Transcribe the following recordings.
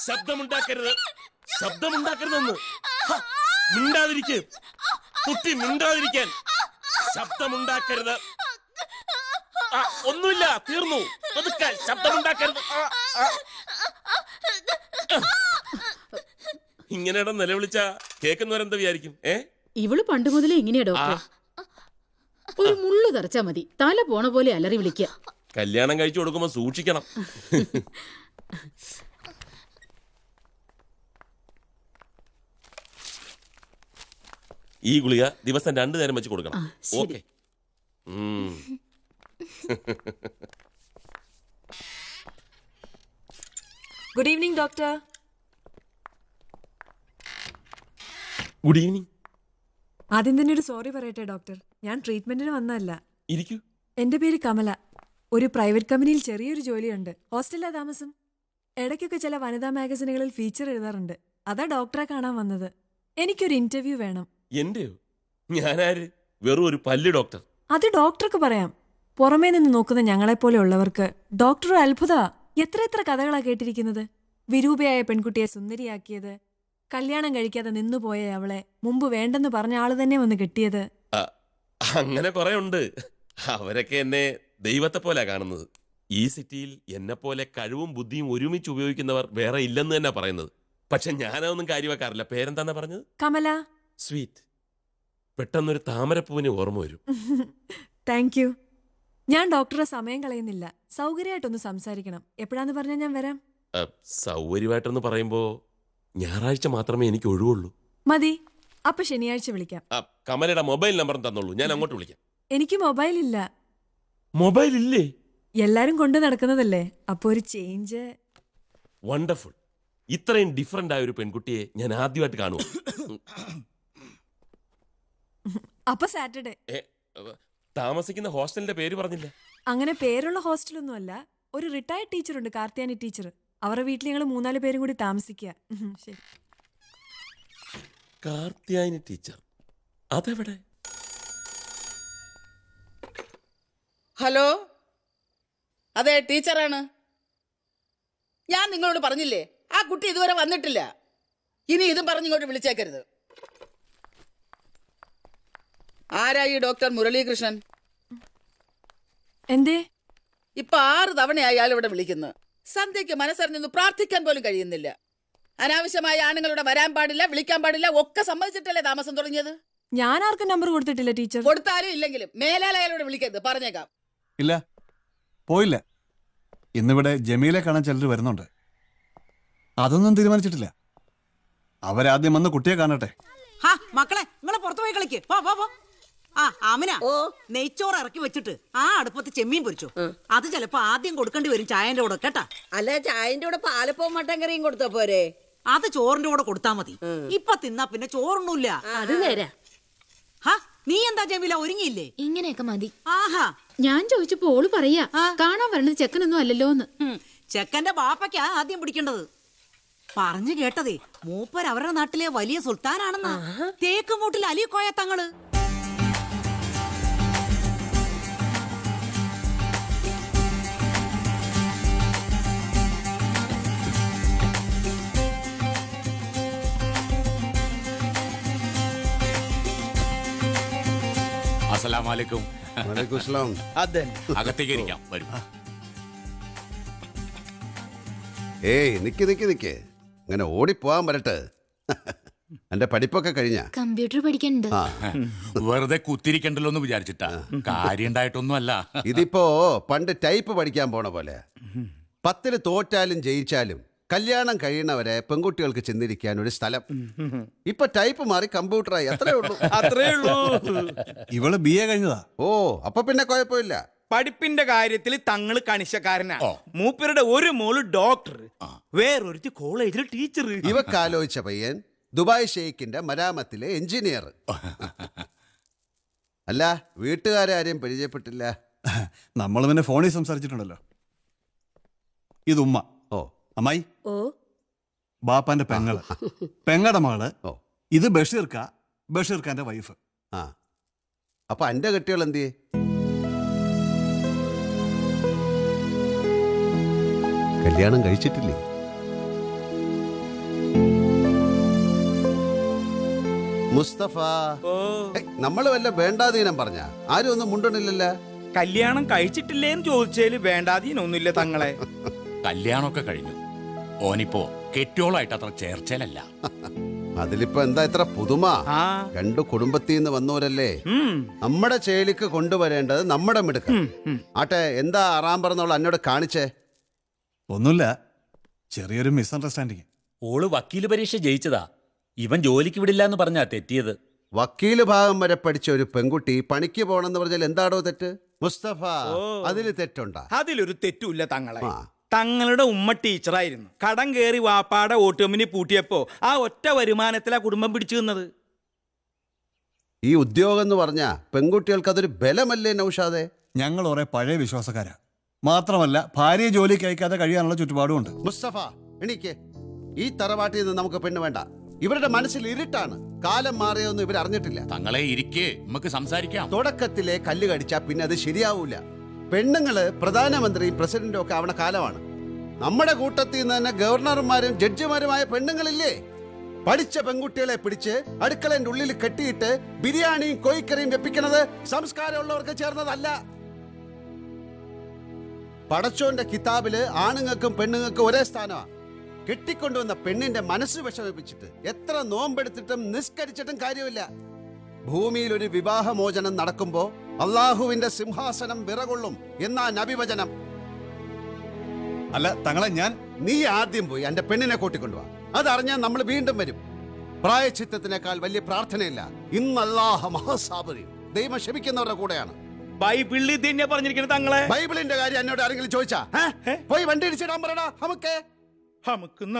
ശബ്ദമുണ്ടാക്കരുത്, ശബ്ദമുണ്ടാക്കരുതെന്ന്. മിണ്ടാതിരിക്ക് കുട്ടി, മിണ്ടാതിരിക്കാൻ. ശബ്ദമുണ്ടാക്കരുത്. ഒന്നുമില്ല, തീർന്നു. പതുക്കെ, ശബ്ദമുണ്ടാക്കരുത്. ഇങ്ങനെ നിലവിളിച്ച കേൾക്കുന്നവരെന്താ വിചാരിക്കും? ഇവള് പണ്ട് മുതലേ ഇങ്ങനെയാ ഡോക്ടർ. ഒരു മുള്ളു തറച്ചാ മതി, തല പോണ പോലെ അലറി വിളിക്കുക. കല്യാണം കഴിച്ചു കൊടുക്കുമ്പോ സൂക്ഷിക്കണം. ഈ ഗുളിക ദിവസം 2 നേരം വെച്ച് കൊടുക്കണം. Okay. Good evening doctor. Good evening. ആദ്യം തന്നെ ഒരു സോറി പറയട്ടെ ഡോക്ടർ, ഞാൻ ട്രീറ്റ്മെന്റിന് വന്നതല്ല. ഇരിക്കൂ. എന്റെ പേര് കമല. ഒരു പ്രൈവറ്റ് കമ്പനിയിൽ ചെറിയൊരു ജോലിയുണ്ട്. ഹോസ്റ്റലിലാ താമസം. ഇടയ്ക്കൊക്കെ ചില വനിതാ മാഗസിനുകളിൽ ഫീച്ചർ എഴുതാറുണ്ട്. അതാ ഡോക്ടറെ കാണാൻ വന്നത്. എനിക്കൊരു ഇന്റർവ്യൂ വേണം. എന്റെയോ? ഞാനാര്? വെറും ഒരു പല്ല് ഡോക്ടർ. അത് ഡോക്ടർക്ക് പറയാം. പുറമേ നിന്ന് നോക്കുന്ന ഞങ്ങളെപ്പോലെ ഉള്ളവർക്ക് ഡോക്ടർ അത്ഭുത. എത്ര കഥകളാ കേട്ടിരിക്കുന്നത്. വിരൂപയായ പെൺകുട്ടിയെ സുന്ദരിയാക്കിയത്, കല്യാണം കഴിക്കാതെ നിന്നുപോയ അവളെ മുമ്പ് വേണ്ടെന്ന് പറഞ്ഞ ആള് തന്നെ വന്ന് കെട്ടിയത്. അങ്ങനെ കുറെ ഉണ്ട്. അവരൊക്കെ എന്നെ ദൈവത്തെ പോലെ കാണുന്നത്. ഈ സിറ്റിയിൽ എന്നെ പോലെ കഴിവും ബുദ്ധിയും ഒരുമിച്ച് ഉപയോഗിക്കുന്നവർ വേറെ ഇല്ലെന്ന് തന്നെ പറയുന്നത്. പക്ഷെ ഞാനതൊന്നും കാര്യമാക്കാറില്ല. പേരെന്താന്നാ പറഞ്ഞത്? കമല. സ്വീറ്റ്. പെട്ടെന്നൊരു താമരപ്പൂവിന് ഓർമ്മ വരും. Thank you. ഞാൻ ഡോക്ടറെ സമയം കളയുന്നില്ല. സൗകര്യമായിട്ടൊന്ന് സംസാരിക്കണം. എപ്പോഴാന്ന് പറഞ്ഞാൽ ഞാൻ വരാം. സൗകര്യമായിട്ടൊന്ന് പറയുമ്പോ ഞായറാഴ്ച മാത്രമേ എനിക്ക് ഒഴിവുള്ളൂ. മതി, അപ്പൊ ശനിയാഴ്ച വിളിക്കാം. കമലയുടെ മൊബൈൽ നമ്പർ തന്നോളൂ, ഞാൻ അങ്ങോട്ട് വിളിക്കാം. എനിക്ക് മൊബൈൽ ഇല്ല. മൊബൈൽ ഇല്ലേ? എല്ലാരും കൊണ്ട് നടക്കുന്നതല്ലേ, അപ്പൊ ഒരു ചേഞ്ച്. വണ്ടർഫുൾ. ഇത്രയും ഡിഫറന്റ് ആയ ഒരു പെൺകുട്ടിയെ ഞാൻ ആദ്യമായിട്ട് കാണുക. അപ്പൊ സാറ്റർഡേ. താമസിക്കുന്ന ഹോസ്റ്റലിന്റെ പേര് പറഞ്ഞില്ല. അങ്ങനെ പേരുള്ള ഹോസ്റ്റലൊന്നും അല്ല. ഒരു റിട്ടയർഡ് ടീച്ചറുണ്ട്, കാർത്തിയാനി ടീച്ചർ. അവരുടെ വീട്ടിൽ ഞങ്ങൾ 3-4 പേരും കൂടി താമസിക്കുക. ശരി. കാർത്തിയാനി ടീച്ചർ അതെവിടെ? ഹലോ, അതെ ടീച്ചറാണ്. ഞാൻ നിങ്ങളോട് പറഞ്ഞില്ലേ, ആ കുട്ടി ഇതുവരെ വന്നിട്ടില്ല. ഇനി ഇതും പറഞ്ഞിങ്ങോട്ട് വിളിച്ചേക്കരുത്. ആരായി ഡോക്ടർ മുരളീകൃഷ്ണൻ? എന്തേ? ഇപ്പൊ 6 തവണയായി അയാൾ ഇവിടെ വിളിക്കുന്നു. സന്ധ്യയ്ക്ക് മനസ്സറിഞ്ഞൊന്ന് പ്രാർത്ഥിക്കാൻ പോലും കഴിയുന്നില്ല. അനാവശ്യമായ ആണുങ്ങളുടെ വരാൻ പാടില്ല, വിളിക്കാൻ പാടില്ല ഒക്കെ സമ്മതിച്ചിട്ടല്ലേ താമസം തുടങ്ങിയത്. ഞാൻ ആർക്കും നമ്പർ കൊടുത്തിട്ടില്ല ടീച്ചർ. കൊടുത്താലും ഇല്ലെങ്കിലും മേലാൽ അയാളോട് വിളിക്കരുത്, പറഞ്ഞേക്കാം. ഇല്ല, പോയില്ല. ഇന്നിവിടെ ജമീലെ കാണാൻ ചിലർ വരുന്നുണ്ട്. അതൊന്നും തീരുമാനിച്ചിട്ടില്ല. അവരാദ്യം വന്ന് കുട്ടിയെ കാണട്ടെ. മക്കളെ, നിങ്ങളെ പുറത്തു പോയി കളിക്ക്. ആമിന, നെയ്ച്ചോറ് ഇറക്കി വെച്ചിട്ട് ആ അടുപ്പത്ത് ചെമ്മീൻ പൊരിച്ചു. അത് ചിലപ്പോ ആദ്യം കൊടുക്കേണ്ടി വരും ചായന്റെ കൂടെ, കേട്ടാ. അല്ല, ചായന്റെ കൂടെ പാലപ്പവും മട്ടൻ കറിയും കൊടുത്താ പോരെ? അത് ചോറിന്റെ കൂടെ കൊടുത്താ മതി. ഇപ്പൊ തിന്നാ പിന്നെ ചോറൊന്നുമില്ല. അത് നേരാ. നീ എന്താ ജമീല, ഒരുങ്ങിയില്ലേ? ഇങ്ങനെയൊക്കെ മതി. ആഹാ, ഞാൻ ചോദിച്ചപ്പോ ഓള് പറയാ കാണാൻ വരണത് ചെക്കനൊന്നും അല്ലല്ലോന്ന്. ചെക്കന്റെ ബാപ്പയ്ക്കാ ആദ്യം പിടിക്കേണ്ടത്. പറഞ്ഞു കേട്ടതേ, മൂപ്പർ അവരുടെ നാട്ടിലെ വലിയ സുൽത്താനാണെന്നാ. തേക്കുമൂട്ടിൽ അലിക്കോയ തങ്ങള്. അസ്സലാമലൈക്കും. അകത്തേക്ക് ഇരിക്കാം, വരും. ഏയ് നിക്ക് അങ്ങനെ ഓടിപ്പോവാൻ വരട്ടെ. എന്റെ പഠിപ്പൊക്കെ കഴിഞ്ഞ? കമ്പ്യൂട്ടർ പഠിക്കണ്ട്. വെറുതെ കുത്തിരിക്കണ്ടല്ലോ എന്ന് വിചാരിച്ചിട്ടാ, കാര്യം ഉണ്ടായിട്ടൊന്നും അല്ല. ഇതിപ്പോ പണ്ട് ടൈപ്പ് പഠിക്കാൻ പോണ പോലെ. 10ൽ തോറ്റാലും ജയിച്ചാലും കല്യാണം കഴിയണവരെ പെൺകുട്ടികൾക്ക് ചെന്നിരിക്കാൻ ഒരു സ്ഥലം. ഇപ്പൊ ടൈപ്പ് മാറി കമ്പ്യൂട്ടറായി, അത്രേ ഉള്ളൂ. ഇവള് BA കഴിഞ്ഞതാ. ഓ, അപ്പൊ പിന്നെ കുഴപ്പമില്ല. പഠിപ്പിന്റെ കാര്യത്തിൽ തങ്ങള് കണിശക്കാരനാ. മൂപ്പരുടെ ഒരു മോള് ഡോക്ടർ, വേറൊരു കോളേജിൽ ടീച്ചർ. ഇവക്ക് ആലോചിച്ച പയ്യൻ ദുബായ് ഷെയ്ഖിന്റെ മരാമത്തിലെ എഞ്ചിനീയർ. അല്ല, വീട്ടുകാരെ ആരെയും പരിചയപ്പെട്ടില്ല? നമ്മൾ പിന്നെ ഫോണിൽ സംസാരിച്ചിട്ടുണ്ടല്ലോ. ഇത് ഉമ്മ. ഓ, അമ്മായി. ഓ, ബാപ്പാന്റെ പെങ്ങള്, പെങ്ങടെ മകള്. ഇത് ബഷീർഖാന്റെ വൈഫ്. ആ, അപ്പൊ എന്റെ കെട്ടികൾ എന്തിയെ? കല്യാണം കഴിച്ചിട്ടില്ലേ? മുസ്തഫ ഓ നമ്മൾ വല്ല വേണ്ടാതീനം പറഞ്ഞ ആരും ഒന്നും മുണ്ടണില്ലല്ലോ. കല്യാണം കഴിച്ചിട്ടില്ലേന്ന് ചോദിച്ചേല് വേണ്ടാതീനൊന്നുമില്ല തങ്ങളെ. കല്യാണമൊക്കെ കഴിഞ്ഞു. ഓനിപ്പോ കെട്ടിയോളായിട്ട് അത്ര ചേർച്ചലല്ല. അതിലിപ്പോ എന്താ ഇത്ര പുതുമ? ആ രണ്ടു കുടുംബത്തിൽ നിന്ന് വന്നവരല്ലേ. ഉം. നമ്മുടെ ചേലിക്ക് കൊണ്ടുവരേണ്ടത് നമ്മുടെ മിടുക്ക. ആട്ടെ, എന്താ ആറാം പറഞ്ഞോളൂ എന്നോട് കാണിച്ചേ? ഒന്നുമില്ല, ചെറിയൊരു മിസ്അണ്ടർസ്റ്റാൻഡിങ്. ഓള് വക്കീല് പരീക്ഷ ജയിച്ചതാ. ഇവൻ ജോലിക്ക് വിടില്ല എന്ന് പറഞ്ഞാ തെറ്റിയത്. വക്കീല് ഭാഗം വരെ പഠിച്ച ഒരു പെൺകുട്ടി പണിക്ക് പോണെന്ന് പറഞ്ഞാൽ എന്താടോ തെറ്റ്? മുസ്തഫ, അതിൽ തെറ്റുണ്ടാ? അതിലൊരു തെറ്റുമില്ല തങ്ങളെ. ആ. തങ്ങളുടെ ഉമ്മ ടീച്ചറായിരുന്നു. കടം കയറി വാപ്പാടെ ഓട്ടുകമ്പനി പൂട്ടിയപ്പോ ആ ഒറ്റ വരുമാനത്തിലാ കുടുംബം പിടിച്ചു നിന്നത്. ഈ ഉദ്യോഗം എന്ന് പറഞ്ഞാ പെൺകുട്ടികൾക്ക് അതൊരു ബലമല്ലേ നൗഷാദെ? ഞങ്ങൾ കുറെ പഴയ വിശ്വാസക്കാരാ. മാത്രമല്ല ഭാര്യയെ ജോലിക്ക് അയക്കാതെ കഴിയാനുള്ള ചുറ്റുപാടും ഉണ്ട്. മുസ്തഫ, എണീക്ക്. ഈ തറവാട്ടിൽ നിന്ന് നമുക്ക് പെണ്ണ് വേണ്ട. ഇവരുടെ മനസ്സിൽ ഇരുട്ടാണ്. കാലം മാറിയൊന്നും ഇവർ അറിഞ്ഞിട്ടില്ല. തങ്ങളെ ഇരിക്കേ, നമുക്ക് സംസാരിക്കാം. തുടക്കത്തിലെ കല്ല് കടിച്ചാ പിന്നെ അത് ശരിയാവൂല. പെണ്ണുങ്ങള് പ്രധാനമന്ത്രിയും പ്രസിഡന്റും ഒക്കെ ആവണ കാലമാണ്. നമ്മുടെ കൂട്ടത്തിൽ നിന്ന് തന്നെ ഗവർണർമാരും ജഡ്ജിമാരുമായ പെണ്ണുങ്ങളില്ലേ? പഠിച്ച പെൺകുട്ടികളെ പിടിച്ച് അടുക്കളന്റെ ഉള്ളിൽ കെട്ടിയിട്ട് ബിരിയാണിയും കോഴിക്കറിയും വെപ്പിക്കുന്നത് സംസ്കാരമുള്ളവർക്ക് ചേർന്നതല്ല. പടച്ചോന്റെ കിതാബില് ആണുങ്ങൾക്കും പെണ്ണുങ്ങൾക്കും ഒരേ സ്ഥാനമാണ്. കെട്ടിക്കൊണ്ടുവന്ന പെണ്ണിന്റെ മനസ്സ് വിഷമിപ്പിച്ചിട്ട് എത്ര നോമ്പെടുത്തിട്ടും നിസ്കരിച്ചിട്ടും കാര്യമില്ല. ഭൂമിയിൽ ഒരു വിവാഹമോചനം നടക്കുമ്പോ അള്ളാഹുവിന്റെ സിംഹാസനം വിറകൊള്ളും എന്നാ നബിവചനം. അല്ല തങ്ങളെ, നീ ആദ്യം പോയി എന്റെ പെണ്ണിനെ കൂട്ടിക്കൊണ്ടുവാ. അതറിഞ്ഞാൽ നമ്മൾ വീണ്ടും വരും. പ്രായച്ചിത്തത്തിനേക്കാൾ വലിയ പ്രാർത്ഥനയില്ല. ഇന്നല്ലാഹ മഹാസാബിറി, ദൈവം ക്ഷമിക്കുന്നവരുടെ കൂടെയാണ്. ബൈബിളിൽ തന്നെ പറഞ്ഞിരിക്കുന്നത് തങ്ങളെ. ബൈബിളിന്റെ കാര്യം എന്നോട് ആരെങ്കിലും ചോദിച്ചാ പോയി വണ്ടി ഇടിച്ചിടാൻ പറയടാ. നമുക്കുന്ന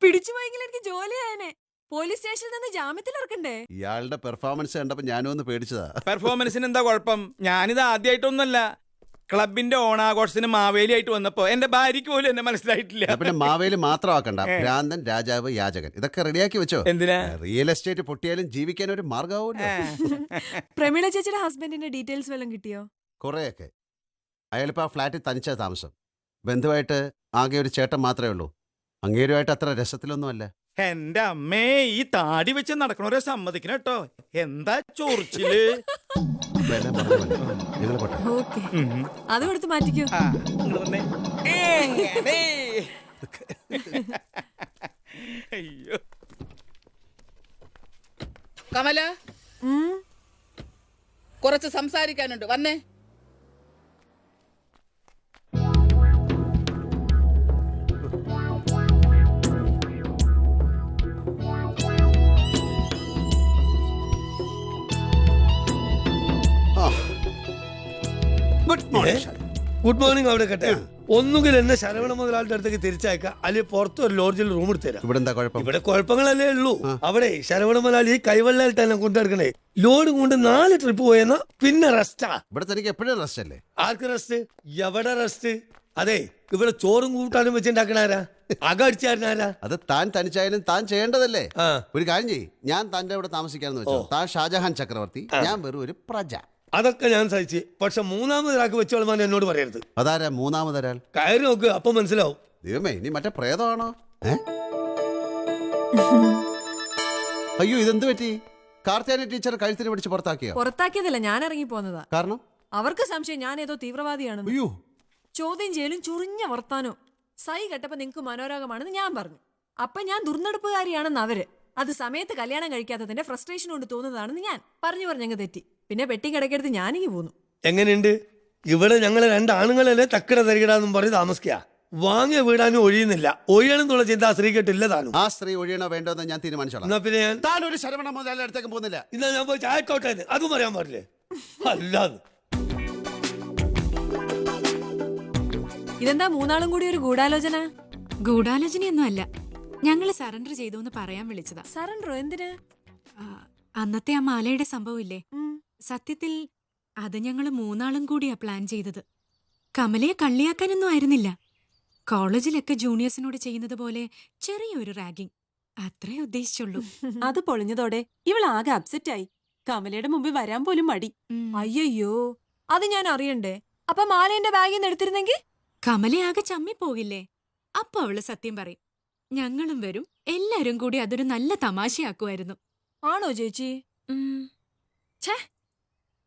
പിടിച്ചു പോയെങ്കിൽ എനിക്ക് ജോലിയായനെ. പോലീസ് സ്റ്റേഷനിൽ നിന്ന് ജാമ്യത്തിൽ ഇറക്കണ്ടേ? ഇയാളുടെ പെർഫോമൻസ് കണ്ടപ്പോ ഞാനും ഒന്ന് പേടിച്ചതാ. പെർഫോമൻസിന് എന്താ കുഴപ്പം? ഞാനിത് ആദ്യമായിട്ടൊന്നുമല്ല. ക്ലബിന്റെ ഓണാഘോഷത്തിന് മാവേലി ആയിട്ട് വന്നപ്പോ എന്റെ ഭാര്യയ്ക്ക് പോലും എന്നെ മനസ്സിലായിട്ടില്ല. പിന്നെ മാവേലി മാത്രമാക്കണ്ട, ഭ്രാന്തൻ, രാജാവ്, യാചകൻ ഇതൊക്കെ റെഡിയാക്കി വെച്ചോ. എന്തിനാ? റിയൽ എസ്റ്റേറ്റ് പൊട്ടിയാലും ജീവിക്കാൻ ഒരു മാർഗമാവൂല്ലോ. പ്രമീള ചേച്ചിയുടെ ഹസ്ബൻഡിന്റെ ഡീറ്റെയിൽസ് വല്ലതും കിട്ടിയോ? കുറെയൊക്കെ. അയാളിപ്പോ ആ ഫ്ലാറ്റിൽ തനിച്ചാ താമസം. ബന്ധുവായിട്ട് ആകെ ഒരു ചേട്ടൻ മാത്രമേ ഉള്ളൂ. അങ്ങേരുമായിട്ട് അത്ര രസത്തിലൊന്നുമല്ല. എന്റെ അമ്മേ, ഈ താടി വെച്ച് നടക്കണവരെ സമ്മതിക്കണം കേട്ടോ. എന്താ ചൊറിച്ചില്. ഓക്കെ, അത് കൊടുത്ത് മാറ്റിക്കോ. അയ്യോ, കമല, കുറച്ച് സംസാരിക്കാനുണ്ട്, വന്നേ. Good morning. അവിടെ കേട്ടെ, ഒന്നുകിൽ എന്നെ ശരവണ മുതലാളിയുടെ അടുത്തേക്ക് തിരിച്ചയക്കാം, അല്ലെങ്കിൽ പുറത്ത് ഒരു ലോഡ്ജിൽ റൂം എടുത്തുതരാം. ഇവിടെ കുഴപ്പങ്ങളല്ലേ ഉള്ളൂ. അവിടെ ശരവണ മുതലാളി കൈവെള്ളയിൽ തന്നെ കൊണ്ടെടുക്കണേ. ലോഡ് കൊണ്ട് 4 ട്രിപ്പ് പോയെന്നാ പിന്നെ റെസ്റ്റാ. ഇവിടെ തനിക്ക് എപ്പോഴും റെസ്റ്റ് അല്ലേ? ആർക്ക് റെസ്റ്റ്? എവിടെ റെസ്റ്റ്? അതെ, ഇവിടെ ചോറും കൂട്ടാനും വെച്ചുണ്ടാക്കണാരാ? അകടിച്ചാരനാരാ? അത് താൻ തനിച്ചായാലും താൻ ചെയ്യേണ്ടതല്ലേ. ഒരു കാര്യം ചെയ്യ്, ഞാൻ തന്റെ ഇവിടെ താമസിക്കാന്ന് വെച്ചോ. താൻ ഷാജഹാൻ ചക്രവർത്തി, ഞാൻ വെറും ഒരു പ്രജ. അതൊക്കെ ഞാൻ സഹിച്ച്. പക്ഷെ മൂന്നാമതൊരാൾക്ക് വെച്ചോളമാൻ എന്നോട് പറയരുത്. അതാരാ മൂന്നാമതൊരാൾ? കയറി നോക്ക്, അപ്പൊ മനസ്സിലാവും. ദൈവമേ, ഇനി മറ്റേ പ്രേതമാണോ? അയ്യോ, ഇതെന്ത് പറ്റി? കാർത്തിയാനി ടീച്ചർ കഴുത്തിന് പിടിച്ച് പുറത്താക്കിയോ? പുറത്താക്കിയതല്ല, ഞാൻ ഇറങ്ങി പോന്നതാ. കാരണം അവർക്ക് സംശയം ഞാൻ ഏതോ തീവ്രവാദിയാണെന്ന്. അയ്യോ, ചോദ്യം ചെയ്യലും ചുറിഞ്ഞ വർത്താനോ. സൈ കെട്ടപ്പോ നിങ്ങക്ക് മനോരോഗമാണെന്ന് ഞാൻ പറഞ്ഞു. അപ്പൊ ഞാൻ ദുർനടപ്പുകാരിയാണെന്ന് അവര്. അത് സമയത്ത് കല്യാണം കഴിക്കാത്തതിന്റെ ഫ്രസ്ട്രേഷൻ കൊണ്ട് തോന്നുന്നതാണെന്ന് ഞാൻ പറഞ്ഞങ്ങ് തെറ്റി. പിന്നെ പെട്ടി കിടക്കെടുത്ത് ഞാനിങ്ങി പോന്നു. എങ്ങനെയുണ്ട്? ഇവിടെ ഞങ്ങള് 2 ആണുങ്ങളല്ലേ തക്കിട തരികിടാന്നും പറഞ്ഞ് താമസിക്കുക. വാങ്ങിയ വീടാനും ഒഴിയുന്നില്ല. ഒഴിയണമെന്നുള്ള ചിന്ത ആ സ്ത്രീ കേട്ടില്ല താനും. ആ സ്ത്രീ ഒഴിയണോ വേണ്ടോന്ന് ഞാൻ തീരുമാനിച്ചോളാം. എന്നാ പിന്നെ ഞാൻ താൻ ഒരു ശരവണ മുതലാളി അടുത്തേക്ക് പോകുന്നില്ല. ഇന്നാ ഞാൻ പോയി ചായക്കോട്ടെ, അതും പറയാൻ പാടില്ലേ? അല്ലാതെ ഇതെന്താ മൂന്നാളും കൂടി ഒരു ഗൂഢാലോചന? ഗൂഢാലോചനയൊന്നും അല്ല, ഞങ്ങള് സറണ്ടർ ചെയ്തു എന്ന് പറയാൻ വിളിച്ചതാ. സറണ്ടറോ? എന്തിന്? അന്നത്തെ ആ മാലയുടെ സംഭവം ഇല്ലേ, സത്യത്തിൽ അത് ഞങ്ങള് 3 കൂടിയാ പ്ലാൻ ചെയ്തത്. കമലയെ കള്ളിയാക്കാനൊന്നും ആയിരുന്നില്ല. കോളേജിലൊക്കെ ജൂനിയേഴ്സിനോട് ചെയ്യുന്നത് പോലെ ചെറിയൊരു റാഗിങ്, അത്രേ ഉദ്ദേശിച്ചുള്ളൂ. അത് പൊളിഞ്ഞതോടെ ഇവളാകെ അപ്സെറ്റായി. കമലയുടെ മുമ്പിൽ വരാൻ പോലും മടി. അയ്യോ, അത് ഞാൻ അറിയണ്ടേ? അപ്പൊ മാലേന്റെ ബാഗിൽ നിന്ന് എടുത്തിരുന്നെങ്കിൽ കമലയാകെ ചമ്മിപ്പോകില്ലേ? അപ്പൊ അവള് സത്യം പറയും. ഞങ്ങളും വരും, എല്ലാരും കൂടി അതൊരു നല്ല തമാശയാക്കുമായിരുന്നു. ആണോ ചേച്ചി? ഛേ,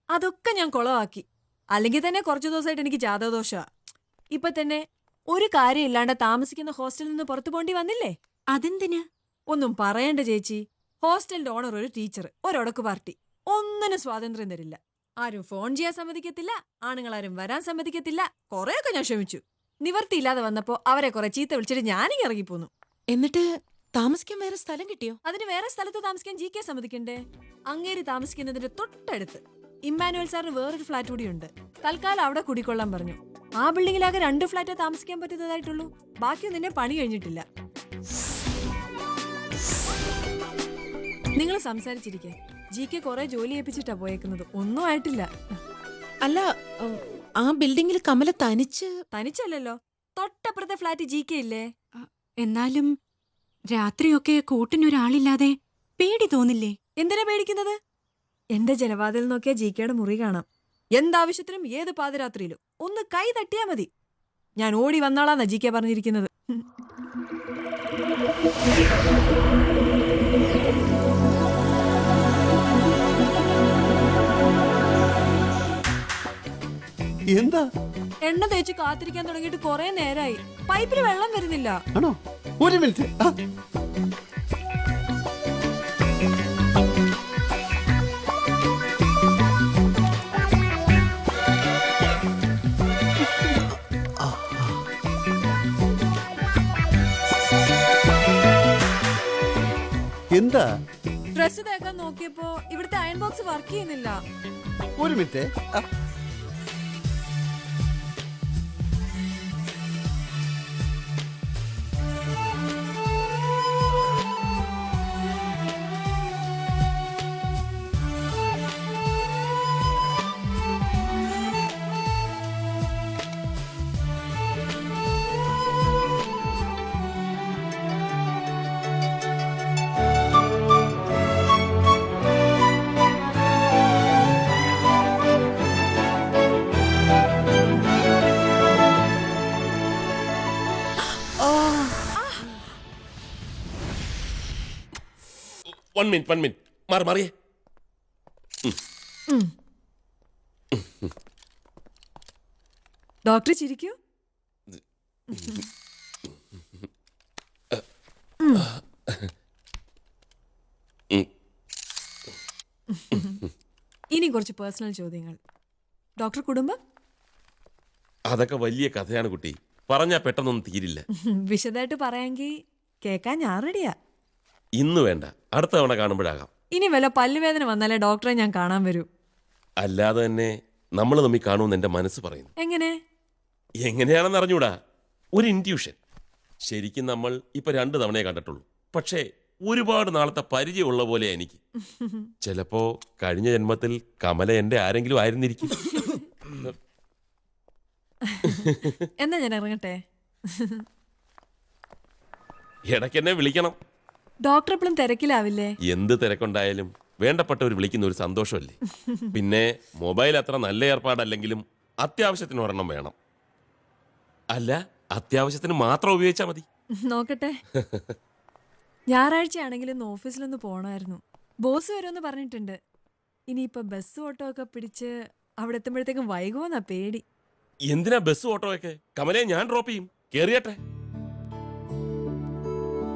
അതൊക്കെ ഞാൻ കുളമാക്കി. അല്ലെങ്കിൽ തന്നെ കുറച്ചു ദിവസമായിട്ട് എനിക്ക് ജാതകദോഷ. ഇപ്പൊ തന്നെ ഒരു കാര്യം ഇല്ലാണ്ട് താമസിക്കുന്ന ഹോസ്റ്റലിൽ നിന്ന് പുറത്തു പോണ്ടി വന്നില്ലേ? അതെന്തിന്? ഒന്നും പറയണ്ട ചേച്ചി. ഹോസ്റ്റലിന്റെ ഓണർ ഒരു ടീച്ചർ, ഒരൊടക്ക് പാർട്ടി. ഒന്നിനും സ്വാതന്ത്ര്യം തരില്ല. ആരും ഫോൺ ചെയ്യാൻ സമ്മതിക്കത്തില്ല, ആണുങ്ങളാരും വരാൻ സമ്മതിക്കത്തില്ല. കുറെയൊക്കെ ഞാൻ ക്ഷമിച്ചു. നിവർത്തിയില്ലാതെ വന്നപ്പോ അവരെ കുറെ ചീത്ത വിളിച്ചിട്ട് ഞാനിങ്ങ് ഇറങ്ങിപ്പോന്നു. എന്നിട്ട് താമസിക്കാൻ വേറെ സ്ഥലം കിട്ടിയോ? അതിന് വേറെ സ്ഥലത്ത് താമസിക്കാൻ GK സമ്മതിക്കണ്ടേ? അങ്ങേര് താമസിക്കുന്നതിന്റെ തൊട്ടടുത്ത് ഇമ്മാനുവൽ സാറിന് വേറൊരു ഫ്ലാറ്റ് കൂടിയുണ്ട്. തൽക്കാലം അവിടെ കുടിക്കൊള്ളാൻ പറഞ്ഞു. ആ ബിൽഡിങ്ങിലാകെ 2 ഫ്ലാറ്റേ താമസിക്കാൻ പറ്റുന്നതായിട്ടുള്ളൂ. ബാക്കിയൊന്നും നിന്നെ പണി കഴിഞ്ഞിട്ടില്ല. നിങ്ങൾ സംസാരിച്ചിരിക്കെ. GK കുറെ ജോലി ഏൽപ്പിച്ചിട്ടാ പോയേക്കുന്നത്. ഒന്നും ആയിട്ടില്ല. അല്ല, ആ ബിൽഡിങ്ങിൽ കമല തനിച്ചല്ലല്ലോ. തൊട്ടപ്പുറത്തെ ഫ്ലാറ്റ് GK ഇല്ലേ? എന്നാലും രാത്രിയൊക്കെ കൂട്ടിനൊരാളില്ലാതെ പേടി തോന്നില്ലേ? എന്തിനാ പേടിക്കുന്നത്? എന്റെ ജനവാതിൽ നോക്കിയാ GKയുടെ മുറി കാണാം. എന്താവശ്യത്തിനും ഏത് പാതിരാത്രിയിലും ഒന്ന് കൈ തട്ടിയാ മതി. ഞാൻ ഓടി വന്നാളാന്നാ GK പറഞ്ഞിരിക്കുന്നത്. എന്താ? എണ്ണ തേച്ച് കാത്തിരിക്കാൻ തുടങ്ങിയിട്ട് കുറെ നേരായി. പൈപ്പിൽ വെള്ളം വരുന്നില്ല. ആണോ? ഒരു മിനിറ്റ്. എന്താ? ഡ്രസ് തേക്കാൻ നോക്കിയപ്പോ ഇവിടുത്തെ അയൺ ബോക്സ് വർക്ക് ചെയ്യുന്നില്ല. ഒരു മിനിറ്റ്. One minute. മാറിയേ. ഡോക്ടർ ചിരിക്കൂ. ഇനി കുറച്ച് പേഴ്സണൽ ചോദ്യങ്ങൾ. ഡോക്ടർ കുടുംബം? അതൊക്കെ വലിയ കഥയാണ് കുട്ടി. പറഞ്ഞാ പെട്ടെന്നൊന്നും തീരില്ല. വിശദമായിട്ട് പറയാമെങ്കിൽ കേക്കാൻ ഞാൻ റെഡിയാ. ഇന്ന് വേണ്ട, അടുത്ത തവണ കാണുമ്പോഴാകാം. ഇനി വല്ല പല്ലുവേദന വന്നാലേ ഡോക്ടറെ ഞാൻ കാണാൻ വരൂ. അല്ലാതെ തന്നെ നമ്മൾ തമ്മിൽ കാണുമെന്ന് എന്റെ മനസ്സ് പറയുന്നു. എങ്ങനെയാണെന്ന് അറിഞ്ഞൂടാ, ഒരു ഇൻറ്റ്യൂഷൻ. ശരിക്കും നമ്മൾ ഇപ്പൊ 2 തവണയെ കണ്ടിട്ടുള്ളൂ. പക്ഷേ ഒരുപാട് നാളത്തെ പരിചയമുള്ള പോലെ എനിക്ക്. ചിലപ്പോ കഴിഞ്ഞ ജന്മത്തിൽ കമല എന്റെ ആരെങ്കിലും ആയിരുന്നിരിക്കും. എന്നാ ഞാൻ ഇറങ്ങട്ടെ. ഇടയ്ക്കെന്നെ വിളിക്കണം. ഡോക്ടർ എപ്പോഴും തിരക്കിലാവില്ലേ? എന്ത് തിരക്കുണ്ടായാലും വേണ്ടപ്പെട്ടവർ വിളിക്കുന്ന ഒരു സന്തോഷമല്ലേ. പിന്നെ മൊബൈൽ അത്ര നല്ല ഏർപ്പാടല്ലെങ്കിലും അത്യാവശ്യത്തിന് ഒരെണ്ണം വേണം. അല്ല, അത്യാവശ്യത്തിന് മാത്രം ഉപയോഗിച്ചാൽ മതി. നോക്കട്ടെ. ഞായറാഴ്ചയാണെങ്കിലും ഇന്ന് ഓഫീസിലൊന്ന് പോണമായിരുന്നു. ബോസ് വരുമെന്ന് പറഞ്ഞിട്ടുണ്ട്. ഇനിയിപ്പോ ബസ് ഓട്ടോ ഒക്കെ പിടിച്ച് അവിടെ എത്തുമ്പോഴത്തേക്കും വൈകുമെന്നാ പേടി. എന്തിനാ ബസ് ഓട്ടോ ഒക്കെ? കമലയെ ഞാൻ ഡ്രോപ്പ് ചെയ്യും, കേറിയട്ടെ.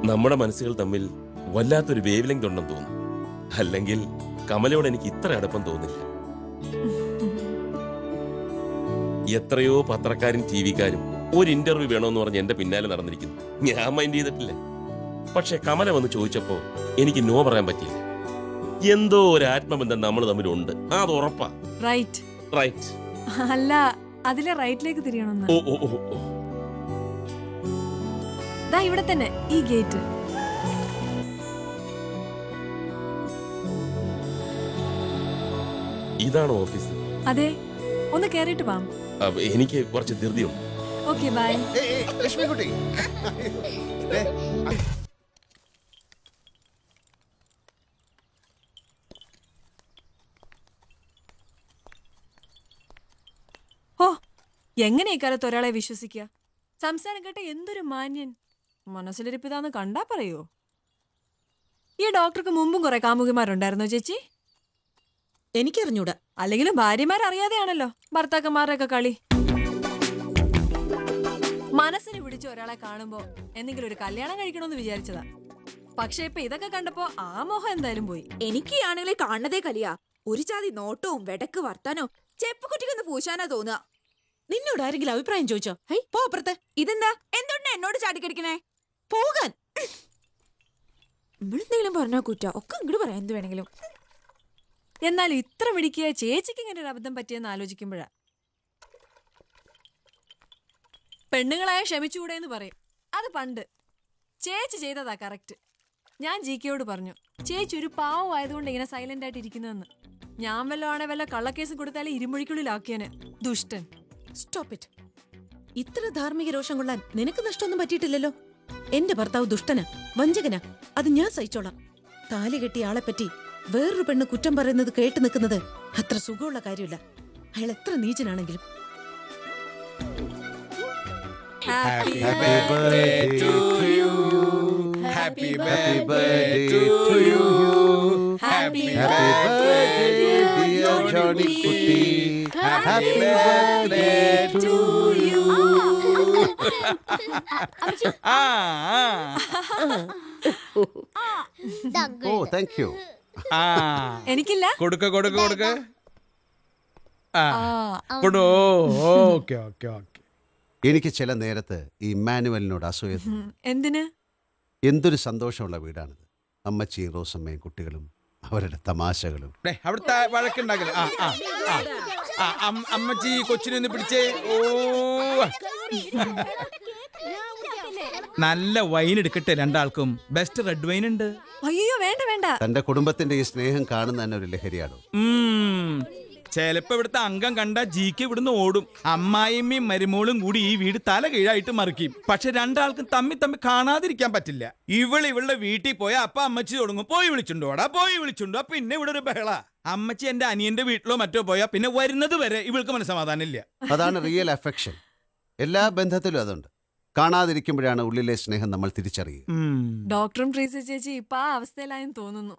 നമ്മുടെ മനസ്സുകൾ തമ്മിൽ വല്ലാത്തൊരു വേവ് ലെങ്ത് ഉണ്ടെന്ന് തോന്നുന്നു. അല്ലെങ്കിൽ കമലയോട് എനിക്ക് ഇത്ര അടുപ്പം തോന്നില്ല. എത്രയോ പത്രക്കാരും TV-ക്കാരും ഒരു ഇന്റർവ്യൂ വേണമെന്ന് പറഞ്ഞ് എന്റെ പിന്നാലെ നടന്നിരിക്കുന്നു. ഞാൻ മൈൻഡ് ചെയ്തിട്ടില്ല. പക്ഷെ കമല വന്ന് ചോദിച്ചപ്പോ എനിക്ക് നോ പറയാൻ പറ്റിയില്ല. എന്തോ ഒരു ആത്മബന്ധം നമ്മൾ തമ്മിലുണ്ട്, അത് ഉറപ്പാ. റൈറ്റ്. അല്ല, അതിലെ റൈറ്റിലേക്ക് തിരിയണമെന്ന്. ഓ. ദാ ഇവിടെ തന്നെ, ഈ ഗേറ്റ്. ഇതാണോ ഓഫീസ്? അതെ, ഒന്ന് കേറിയിട്ട് പോവാം. എനിക്ക് കുറച്ച് ധൃതിയുണ്ട്. Okay, bye. ലക്ഷ്മിക്കുട്ടി, ഓ, എങ്ങനെ ഇക്കാലത്ത് ഒരാളെ വിശ്വസിക്കുക? സംസാരം കേട്ട എന്തൊരു മാന്യൻ. മനസ്സിലിരിപ്പിതാന്ന് കണ്ടാ പറയോ? ഈ ഡോക്ടർക്ക് മുമ്പും കുറെ കാമുകിമാരുണ്ടായിരുന്നോ ചേച്ചി? എനിക്കറിഞ്ഞൂടാ. അല്ലെങ്കിലും ഭാര്യമാരറിയാതെയാണല്ലോ ഭർത്താക്കന്മാരുടെയൊക്കെ കളി. മനസ്സിന് പിടിച്ച ഒരാളെ കാണുമ്പോ എന്തെങ്കിലും ഒരു കല്യാണം കഴിക്കണമെന്ന് വിചാരിച്ചതാ. പക്ഷെ ഇപ്പൊ ഇതൊക്കെ കണ്ടപ്പോ ആ മോഹം എന്തായാലും പോയി. എനിക്ക് ഈ ആണുങ്ങളെ കാണുന്നതേ കലിയാ. ഒരു ജാതി നോട്ടവും വെടക്ക് വർത്താനോ ചെപ്പുകുട്ടിക്കൊന്ന് പൂശാനാ തോന്നുക. നിന്നോട് ആരെങ്കിലും അഭിപ്രായം ചോദിച്ചോ? പോ അപ്പുറത്തെ. ഇതെന്താ എന്തുകൊണ്ടാ എന്നോട് ചാടിക്കടിക്കണേ? പോകാൻ നമ്മളെന്തെങ്കിലും പറഞ്ഞാ കുറ്റ ഒക്കെ ഇങ്ങോട്ട് പറയാം എന്ത് വേണമെങ്കിലും. എന്നാൽ ഇത്ര പിടിക്കുക ചേച്ചിക്ക് ഇങ്ങനെ ഒരു അബദ്ധം പറ്റിയെന്ന് ആലോചിക്കുമ്പോഴാ. പെണ്ണുങ്ങളായ ക്ഷമിച്ചുകൂടെ എന്ന് പറയും. അത് പണ്ട്. ചേച്ചി ചെയ്തതാ കറക്റ്റ്. ഞാൻ ജിക്കയോട് പറഞ്ഞു, ചേച്ചി ഒരു പാവമായതുകൊണ്ട് ഇങ്ങനെ സൈലന്റ് ആയിട്ട് ഇരിക്കുന്നതെന്ന്. ഞാൻ വല്ല കള്ളക്കേസും കൊടുത്താലേ ഇരുമൊഴിക്കുള്ളിലാക്കിയന്. ദുഷ്ടൻ. Stop it. ഇത്ര ധാർമ്മിക രോഷം കൊള്ളാൻ നിനക്ക് നഷ്ടമൊന്നും പറ്റിയിട്ടില്ലല്ലോ. എന്റെ ഭർത്താവ് ദുഷ്ടനാ, വഞ്ചകനാ. അത് ഞാൻ സഹിച്ചോളാം. താലി കെട്ടിയ ആളെ പറ്റി വേറൊരു പെണ്ണ് കുറ്റം പറയുന്നത് കേട്ട് നിൽക്കുന്നത് അത്ര സുഖമുള്ള കാര്യമില്ല, അയാൾ എത്ര നീചനാണെങ്കിലും. Happy birthday to you. Happy birthday to you. Happy birthday dear Johnny Kutti. Happy birthday to you. Oh, thank you. എനിക്കില്ല. കൊടുക്ക കൊടുക്ക കൊടുക്ക. Okay okay okay. എനിക്ക് ചില നേരത്ത് ഈ ഇമ്മാനുവലിനോട് അസൂയ. എന്തിന്? എന്തൊരു സന്തോഷമുള്ള വീടാണിത്. അമ്മച്ചിയും റോസമ്മയും കുട്ടികളും അവരുടെ തമാശകളും. അവിടുത്തെ വഴക്കുണ്ടാക്കല്. അമ്മച്ചി കൊച്ചിനെ ഒന്ന് പിടിച്ചേ. ഓ നല്ല വൈൻ എടുക്കട്ടെ രണ്ടാൾക്കും. ബെസ്റ്റ് റെഡ് വൈൻ ഉണ്ട്. അയ്യോ വേണ്ട വേണ്ട. തന്റെ കുടുംബത്തിന്റെ ഈ സ്നേഹം കാണുന്ന തന്നെ ഒരു ലഹരിയാണോ? ചിലപ്പോ ഇവിടുത്തെ അംഗം കണ്ട ജിക്ക് ഇവിടുന്ന് ഓടും. അമ്മായിമ്മയും മരുമോളും കൂടി ഈ വീട് തല കീഴായിട്ട് മറിക്കും. പക്ഷെ രണ്ടാൾക്കും തമ്മി കാണാതിരിക്കാൻ പറ്റില്ല. ഇവളുടെ വീട്ടിൽ പോയാ അപ്പ അമ്മച്ചി തുടങ്ങും, പോയി വിളിച്ചുണ്ടോടാ, പോയി വിളിച്ചുണ്ടോ. പിന്നെ ഇവിടെ ഒരു ബഹള. അമ്മച്ചി എന്റെ അനിയന്റെ വീട്ടിലോ മറ്റോ പോയാ പിന്നെ വരുന്നത് വരെ ഇവൾക്ക് മനസ്സമാധാനം ഇല്ല. അതാണ് റിയൽ അഫെക്ഷൻ. എല്ലാ ബന്ധത്തിലും അതുണ്ട്. കാണാതിരിക്കുമ്പോഴാണ് ഉള്ളിലെ സ്നേഹം നമ്മൾ തിരിച്ചറിയുക. ഡോക്ടറും ട്രീസ ചേച്ചി ഇപ്പൊ ആ അവസ്ഥയിലായെന്ന് തോന്നുന്നു.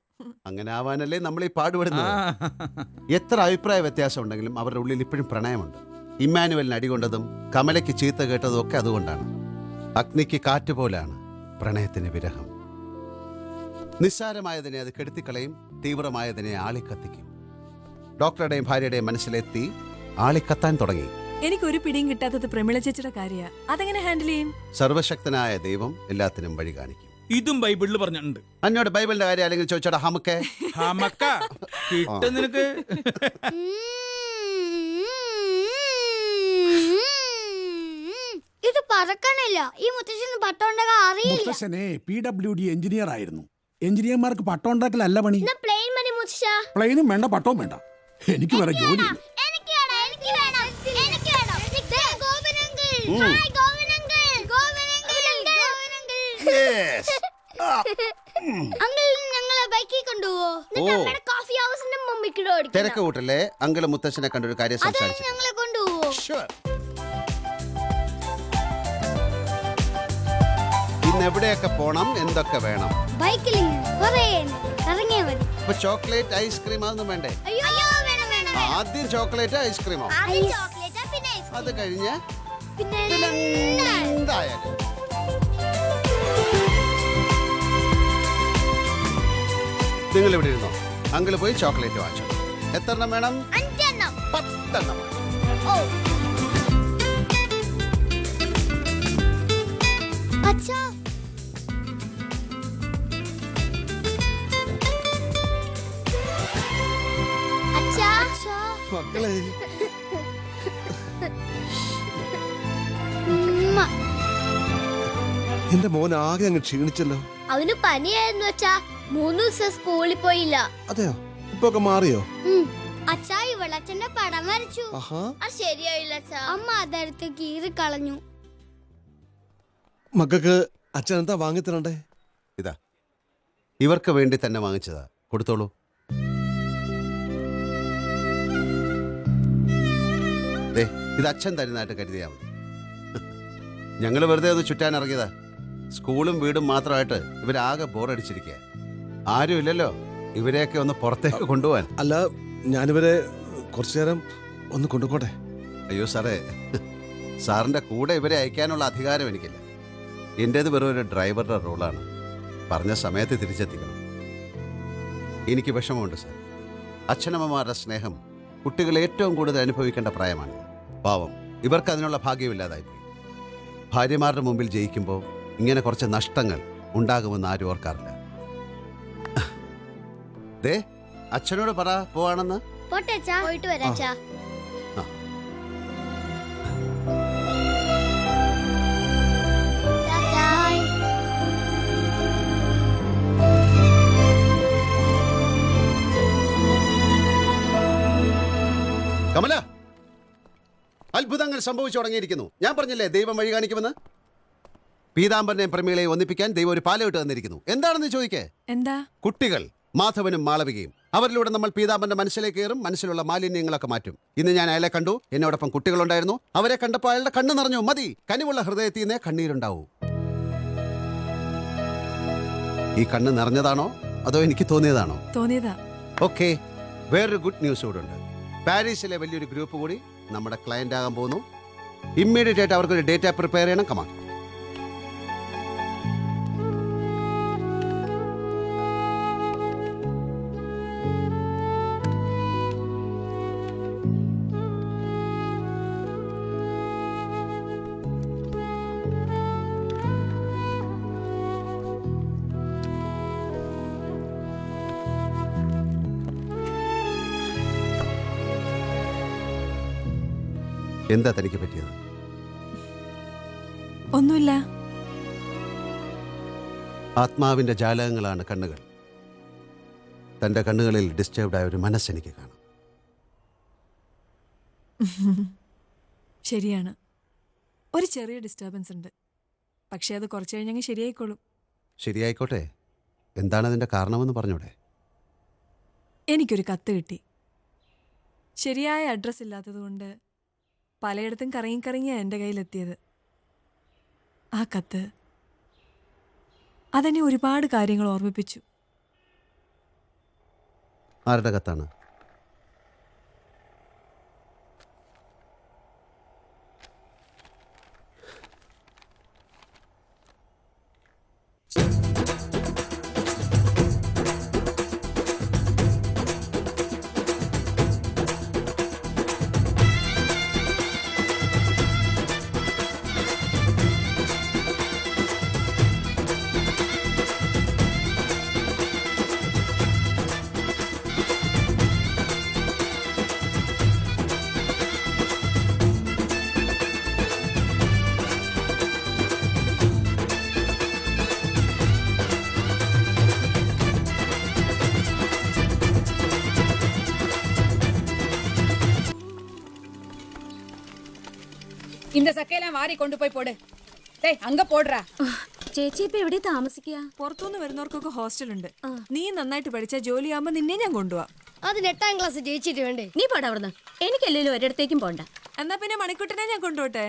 അങ്ങനെ ആവാനല്ലേ നമ്മൾ ഈ പാടുപെടുന്നത്. എത്ര അഭിപ്രായ വ്യത്യാസം ഉണ്ടെങ്കിലും അവരുടെ ഉള്ളിൽ ഇപ്പോഴും പ്രണയമുണ്ട്. ഇമ്മാനുവലിന് അടികൊണ്ടതും കമലയ്ക്ക് ചീത്ത കേട്ടതും ഒക്കെ അതുകൊണ്ടാണ്. അഗ്നിക്ക് കാറ്റ് പോലാണ് പ്രണയത്തിന് വിരഹം. നിസ്സാരമായതിനെ അത് കെടുത്തിക്കളയും, തീവ്രമായതിനെ ആളിക്കത്തിക്കും. ഡോക്ടറുടെയും ഭാര്യയുടെയും മനസ്സിലെത്തി ആളിക്കത്താൻ തുടങ്ങി. എനിക്കൊരു പിടിയും കിട്ടാത്തത് പ്രമിള ചേച്ചിയുടെ കാര്യ. അതെങ്ങനെ ഹാൻഡിൽ ചെയ്യും? സർവശക്തനായ ദൈവം എല്ലാത്തിനും വഴി കാണിക്കും. ഇതും ബൈബിളിൽ പറഞ്ഞിട്ടുണ്ട്. അന്നോട് ബൈബിളിന്റെ കാര്യം അല്ലെങ്കിൽ ചോദിച്ചോടാ. ഹമക്കെ നിനക്ക് ഇത് പറക്കണില്ല. ഈ മുത്തശ്ശന് പട്ടോണ്ടാക്കാൻ അറിയില്ല. മുത്തശ്ശനെ PWD എഞ്ചിനീയർ ആയിരുന്നു. എഞ്ചിനീയർമാർക്ക് പട്ടോണ്ടാക്കലല്ല പണി. പ്ലെയിൻ മതി മുത്തശ്ശ. പ്ലെയിനും വേണ്ട, പട്ടവും വേണ്ട. എനിക്ക് വേറെ ജോലി. ഞങ്ങളെ ബൈക്കിൽ കൊണ്ടുപോവോ? കോഫി ഹൗസിന്റെ മുമ്പിൽ തിരക്ക് കൂട്ടല്ലേ. അങ്കിള് മുത്തശ്ശനെ കണ്ടൊരു കാര്യം സംസാരിച്ചു. ഞങ്ങളെ കൊണ്ടുപോവോ? ഇന്ന് എവിടെയൊക്കെ പോണം, എന്തൊക്കെ വേണം? ബൈക്കിൽ ഇറങ്ങിയാ മതി. ഇപ്പൊ ചോക്ലേറ്റ് ഐസ്ക്രീം അതൊന്നും വേണ്ടേ? ആദ്യം ചോക്ലേറ്റ് ഐസ്ക്രീമോ? അത് കഴിഞ്ഞ് എന്തായാലും നിങ്ങൾ ഇവിടെ ഇരുന്നോ. അങ്കിള് പോയി ചോക്ലേറ്റ് വാങ്ങിച്ചു. എത്ര എണ്ണം വേണം? 5 എണ്ണം. 10 എണ്ണം. അച്ഛാ മക്കളെ എന്റെ മോൻ ആകെ അങ്ങ് ക്ഷീണിച്ചല്ലോ. അവന് പനിയായിരുന്നു അച്ഛാ. 3 ദിവസം സ്കൂളിൽ പോയില്ല. അതെയോ? ഇപ്പൊ ഒക്കെ മാറിയോ? അച്ഛാ ഇവളച്ഛന്റെ പടം വരച്ചു. അത് ശരിയായില്ല അച്ഛാ. അമ്മ അതെടുത്ത് കീറി കളഞ്ഞു. മക്കൾക്ക് അച്ഛൻ എന്താ വാങ്ങിത്തരണ്ടേ? ഇതാ ഇവർക്ക് വേണ്ടി തന്നെ വാങ്ങിച്ചതാ. കൊടുത്തോളൂ. ദേ ഇത് അച്ഛൻ തരുന്നതായിട്ട് കരുതിയാൽ മതി. ഞങ്ങൾ വെറുതെ ഒന്ന് ചുറ്റാൻ ഇറങ്ങിയതാ. സ്കൂളും വീടും മാത്രമായിട്ട് ഇവരാകെ ബോറടിച്ചിരിക്കുക. ആരും ഇല്ലല്ലോ ഇവരെയൊക്കെ ഒന്ന് പുറത്തേക്ക് കൊണ്ടുപോകാൻ. അല്ല, ഞാനിവരെ കുറച്ചു നേരം ഒന്ന് കൊണ്ടുപോട്ടെ. അയ്യോ സാറേ, സാറിൻ്റെ കൂടെ ഇവരെ അയക്കാനുള്ള അധികാരം എനിക്കില്ല. എൻ്റേത് വെറും ഒരു ഡ്രൈവറുടെ റോളാണ്. പറഞ്ഞ സമയത്ത് തിരിച്ചെത്തിക്കണം. എനിക്ക് വിഷമമുണ്ട് സാർ. അച്ഛനമ്മമാരുടെ സ്നേഹം കുട്ടികൾ ഏറ്റവും കൂടുതൽ അനുഭവിക്കേണ്ട പ്രായമാണ്. പാവം, ഇവർക്ക് അതിനുള്ള ഭാഗ്യമില്ലാതായിപ്പോയി. ഭാര്യമാരുടെ മുമ്പിൽ ജയിക്കുമ്പോൾ ഇങ്ങനെ കുറച്ച് നഷ്ടങ്ങൾ ഉണ്ടാകുമെന്ന് ആരും ഓർക്കാറില്ല. ദേ, അച്ഛനോട് പറ പോവാണെന്ന്. പോയിട്ട് വരാച്ചാ. കമല, അത്ഭുതങ്ങൾ സംഭവിച്ചു തുടങ്ങിയിരിക്കുന്നു. ഞാൻ പറഞ്ഞില്ലേ ദൈവം വഴി കാണിക്കുമെന്ന്. പീതാംബരനെയും പ്രമീളയും ഒന്നിപ്പിക്കാൻ ദൈവം ഒരു പാലമിട്ട് തന്നിരിക്കുന്നു. എന്താണെന്ന് ചോദിക്കേ? എന്താ? കുട്ടികൾ, മാധവനും മാളവികയും. അവരിലൂടെ നമ്മൾ പീതാംബരന്റെ മനസ്സിലേക്ക് കയറും, മനസ്സിലുള്ള മാലിന്യങ്ങളൊക്കെ മാറ്റും. ഇന്ന് ഞാൻ അയാളെ കണ്ടു. എന്നോടൊപ്പം കുട്ടികളുണ്ടായിരുന്നു. അവരെ കണ്ടപ്പോൾ അയാളുടെ കണ്ണ് നിറഞ്ഞു. മതി, കനിവുള്ള ഹൃദയത്തിൽ നിന്നേ കണ്ണീരുണ്ടാവൂ. ഈ കണ്ണ് നിറഞ്ഞതാണോ അതോ എനിക്ക് തോന്നിയതാണോ? തോന്നിയതാ. ഓക്കെ, വേറൊരു ഗുഡ് ന്യൂസ് കൂടെ ഉണ്ട്. പാരീസിലെ വലിയൊരു ഗ്രൂപ്പ് കൂടി നമ്മുടെ ക്ലയന്റ് ആകാൻ പോകുന്നു. ഇമ്മീഡിയറ്റ് ആയിട്ട് അവർക്കൊരു ഡേറ്റ പ്രിപ്പയർ ചെയ്യണം. കമാ. എന്താ തനിക്ക് പറ്റിയത്? ഒന്നുമില്ല. ആത്മാവിന്റെ ജാലകങ്ങളാണ് കണ്ണുകൾ. തന്റെ കണ്ണുകളിൽ ഡിസ്റ്റർബ്ഡ് ആയ ഒരു മനസ്സെനിക്ക് കാണാം. ശരിയാണ്, ഒരു ചെറിയ ഡിസ്റ്റർബൻസ് ഉണ്ട്. പക്ഷെ അത് കുറച്ച് കഴിഞ്ഞങ്ങ് ശരിയായിക്കോളും. ശരിയായിക്കോട്ടെ. എന്താണ് അതിന്റെ കാരണമെന്ന് പറഞ്ഞൂടെ? എനിക്കൊരു കത്ത് കിട്ടി. ശരിയായ അഡ്രസ്സ് ഇല്ലാത്തതുകൊണ്ട് പലയിടത്തും കറങ്ങിയാണ് എൻ്റെ കയ്യിലെത്തിയത്. ആ കത്ത് അതെന്നെ ഒരുപാട് കാര്യങ്ങൾ ഓർമ്മിപ്പിച്ചു. ആരുടെ കത്താണ്? இந்த சக்கையெல்லாம் வாரி கொண்டு போய் போடு. டேய் அங்க போடுறா. ചേച്ചി ഇപ്പൊ എവിടെ താമസിക്കുക? പുറത്തുനിന്ന് വരുന്നവർക്കൊക്കെ ഹോസ്റ്റലുണ്ട്. നീ നന്നായിട്ട് പഠിച്ച ജോലിയാകുമ്പോ നിന്നെ ഞാൻ കൊണ്ടുപോവാം. അതിന് 8ാം ക്ലാസ് ജയിച്ചിട്ട് വേണ്ടേ? നീ പോടാ അവിടുന്ന്. എനിക്കല്ലെങ്കിലും ഒരിടത്തേക്കും പോണ്ട. എന്നാ പിന്നെ മണിക്കുട്ടനെ ഞാൻ കൊണ്ടുപോട്ടെ?